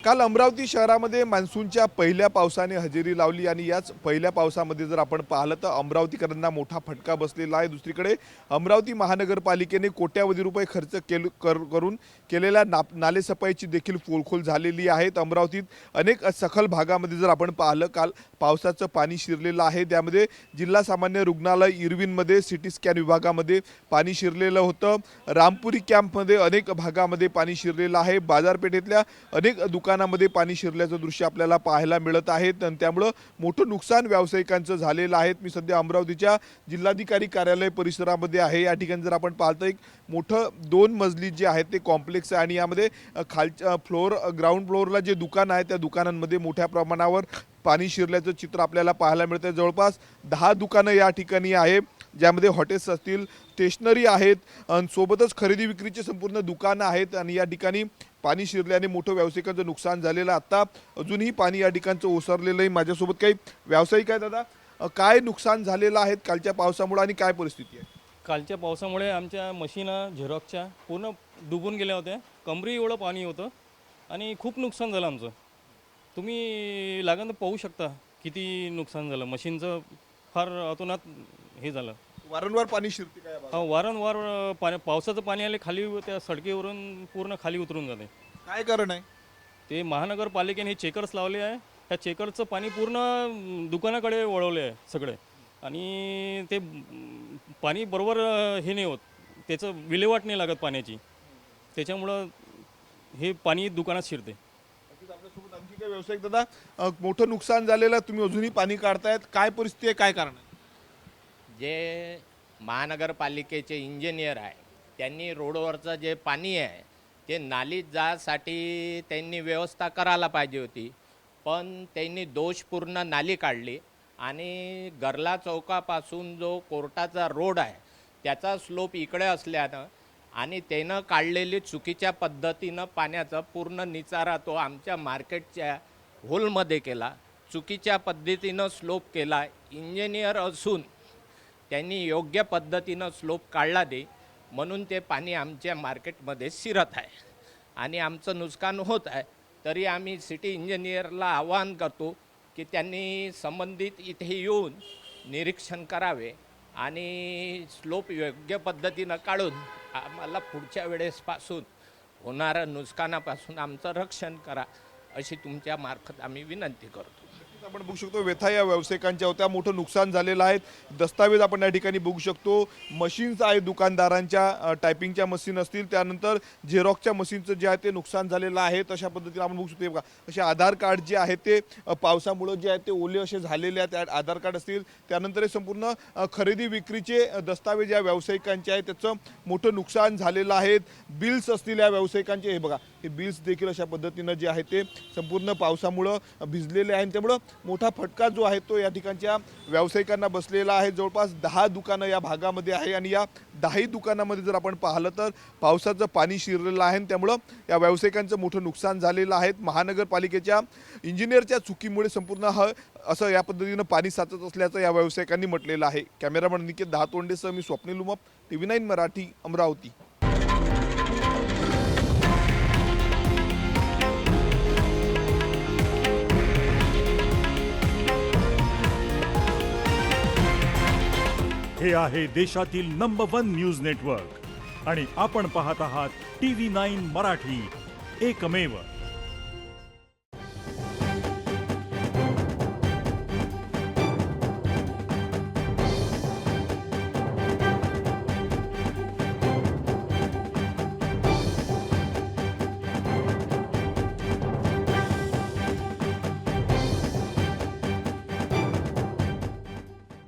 काल अमरावती शहरामध्ये मान्सूनच्या पहिल्या पावसाने हजेरी लावली आणि याच पहिल्या पावसामध्ये जर आपण पाहिलं तर अमरावतीकरांना मोठा फटका बसलेला आहे। दुसरीकडे अमरावती महानगरपालिकेने कोट्यावधी रुपये खर्च करून केलेल्या नालेसफाईची देखील फोलखोल झालेली आहे। अमरावतीत अनेक सखल भागामध्ये जर आपण पाहिलं काल पावसाचं पाणी शिरलेलं आहे। त्यामध्ये जिल्हा सामान्य रुग्णालय इरविनमध्ये सिटी स्कॅन विभागामध्ये पाणी शिरलेलं होतं। रामपुरी कॅम्पमध्ये अनेक भागामध्ये पाणी शिरलेलं आहे। बाजारपेठेतल्या अनेक दुकानामध्ये पाणी शिरल्याचं दृश्य आपल्याला पाहायला मिळत आहे। त्यामुळे मोठं नुकसान व्यावसायिकांचं झालेलं आहे। मी सध्या अमरावतीच्या जिल्हाधिकारी कार्यालय परिसरामध्ये आहे। या ठिकाणी जर आपण पाहतो एक मोठं 2 मजली जे आहे ते कॉम्प्लेक्स आहे आणि यामध्ये खालच्या ग्राउंड फ्लोअरला जे दुकान आहे त्या दुकानांमध्ये मोठ्या प्रमाणावर पाणी शिरल्याचं चित्र आपल्याला पाहायला मिळतं। जवळपास 10 दुकानं या ठिकाणी आहे, ज्यामध्ये हॉटेल्स असतील, स्टेशनरी आहेत आणि सोबतच खरेदी विक्रीचे संपूर्ण दुकानं आहेत आणि या ठिकाणी पाणी शिरल्याने मोठं व्यावसायिकांचं नुकसान झालेलं। आता अजूनही पाणी या ठिकाणचं ओसरलेलं आहे। माझ्यासोबत काही व्यावसायिक आहेत। दादा, काय नुकसान झालेलं आहे कालच्या पावसामुळे आणि काय परिस्थिती आहे? कालच्या पावसामुळे आमच्या मशीना झेरॉक्सच्या पूर्ण डुबून गेल्या होत्या। कमरी एवढं पाणी होतं आणि खूप नुकसान झालं आमचं। तुम्ही लागण तर पाहू शकता किती नुकसान झालं। मशीनचं फार अतोनात हे झालं। वारंवार पाणी शिरते काय? हा, वारंवार पावसाचं पाणी आले खाली त्या सडकेवरून पूर्ण खाली उतरून जाते। काय कारण आहे? ते महानगरपालिकेने हे चेकर्स लावले आहे। त्या चेकरचं पाणी पूर्ण दुकानाकडे वळवले आहे सगळे आणि ते पाणी बरोबर हे नाही होत, त्याचं विल्हेवाट नाही लागत पाण्याची, त्याच्यामुळं हे पाणी दुकानात शिरते। आपल्यासोबत आणखी काही व्यावसायिक दादा, मोठं नुकसान झालेलं आहे, तुम्ही अजूनही पाणी काढतायत, काय परिस्थिती आहे, काय कारण आहे? जे महानगरपालिकेचे इंजिनियर आहे त्यांनी रोडवरचं जे पाणी आहे ते नालीत जासाठी त्यांनी व्यवस्था करायला पाहिजे होती, पण त्यांनी दोषपूर्ण नाली काढली आणि गरला चौकापासून जो कोर्टाचा रोड आहे त्याचा स्लोप इकडे असल्यानं आणि त्यानं काढलेली चुकीच्या पद्धतीनं पाण्याचा पूर्ण निचारा तो आमच्या मार्केटच्या होलमध्ये केला, चुकीच्या पद्धतीनं स्लोप केला। इंजिनियर असून त्यांनी योग्य पद्धतीनं स्लोप काढला नाही, म्हणून ते पाणी आमच्या मार्केटमध्ये शिरत आहे आणि आमचं नुकसान होत आहे। तरी आम्ही सिटी इंजिनियरला आवाहन करतो की त्यांनी संबंधित इथे येऊन निरीक्षण करावे आणि स्लोप योग्य पद्धतीनं काढून आम्हाला पुढच्या वेळेसपासून होणाऱ्या नुकसानापासून आमचं रक्षण करा, अशी तुमच्या मार्फत आम्ही विनंती करतो। आपण बघू शकतो व्यथा या व्यावसायिकांच्या होत्या, मोठं नुकसान झालेलं आहे। दस्तावेज आपण या ठिकाणी बघू शकतो, मशीन्स आहेत दुकानदारांच्या, टायपिंगच्या मशीन असतील, त्यानंतर झेरॉक्सच्या मशीनचं जे आहे ते नुकसान झालेलं आहे। तशा पद्धतीने आपण बघू शकतो बघा, असे आधार कार्ड जे आहे ते पावसामुळे जे आहे ते ओले असे झालेले आहेत। त्या आधार कार्ड असतील, त्यानंतर हे संपूर्ण खरेदी विक्रीचे दस्तावेज या व्यावसायिकांचे आहेत, त्याचं मोठं नुकसान झालेलं आहे। बिल्स असतील या व्यावसायिकांचे, हे बघा हे बिल्स देखील अशा पद्धतीनं जे आहे ते संपूर्ण पावसामुळे भिजलेले आहेत, त्यामुळे मोठा फटका जो आहे तो या ठिकाणच्या व्यावसायिकांना बसलेला आहे। जवळपास 10 दुकानं या भागामध्ये आहे आणि या 10 दुकानामध्ये जर आपण पाहिलं तर पावसाचं पाणी शिरलेलं आहे, त्यामुळं या व्यावसायिकांचं मोठं नुकसान झालेलं आहे। महानगरपालिकेच्या इंजिनियरच्या चुकीमुळे संपूर्ण असं या पद्धतीनं पाणी साचत असल्याचं या व्यावसायिकांनी म्हटलेलं आहे। कॅमेरामन निकेत दहातोंडेसह मी स्वप्नील उमप, TV9 मराठी, अमरावती। हे आहे देशातील नंबर 1 न्यूज नेटवर्क आणि आपण पाहत आहात TV9 मराठी, एकमेव।